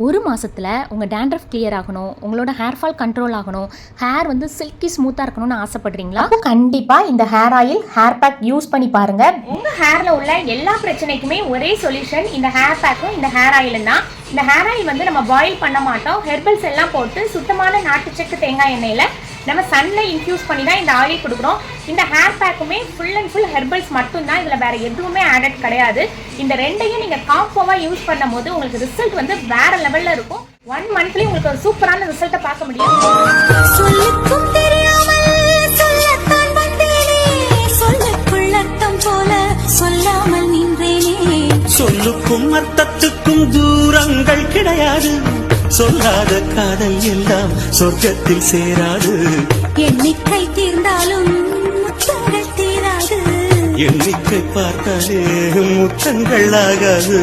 ஒரு மாதத்தில் உங்கள் டேண்ட்ரஃப் கிளியர் ஆகணும், உங்களோட ஹேர் ஃபால் கண்ட்ரோல் ஆகணும், ஹேர் வந்து சில்கி ஸ்மூத்தாக இருக்கணும்னு ஆசைப்படுறீங்களா? அப்போ கண்டிப்பாக இந்த hair oil hair bag use பண்ணி பாருங்கள். உங்கள் ஹேரில் உள்ள எல்லா பிரச்சனைக்குமே ஒரே சொல்யூஷன் இந்த ஹேர் பேக்கும் இந்த ஹேர் ஆயிலும் தான். இந்த ஹேர் ஆயில் வந்து நம்ம பாயில் பண்ண மாட்டோம், ஹெர்பல்ஸ் எல்லாம் போட்டு சுத்தமான நாட்டு சக்கு தேங்காய் எண்ணெயில் நம்ம சன்னில் இன்ஃப்யூஸ் பண்ணி தான் இந்த ஆயில் கொடுக்குறோம். இந்த ஹேர் பேக்குமே ஃபுல் அண்ட் ஃபுல் ஹெர்பல்ஸ் மட்டும்தான், இதில் வேறு எதுவுமே ஆடட் கிடையாது. இந்த ரெண்டையும் நீங்கள் காம்போவாக யூஸ் பண்ணும் போது உங்களுக்கு ரிசல்ட் வந்து வேறு லெவலில் இருக்கும். 1 மந்த்லேயே உங்களுக்கு ஒரு சூப்பரான ரிசல்ட்டை பார்க்க முடியும். சொல்லுக்கும் அர்த்தத்துக்கும் தூரங்கள் கிடையாது, சொல்லாத காதல் எல்லாம் சொர்க்கத்தில் சேராது. எண்ணிக்கை தீர்ந்தாலும் முத்தங்கள் தீராது, எண்ணிக்கை பார்த்தாலே முத்தங்கள் ஆகாது.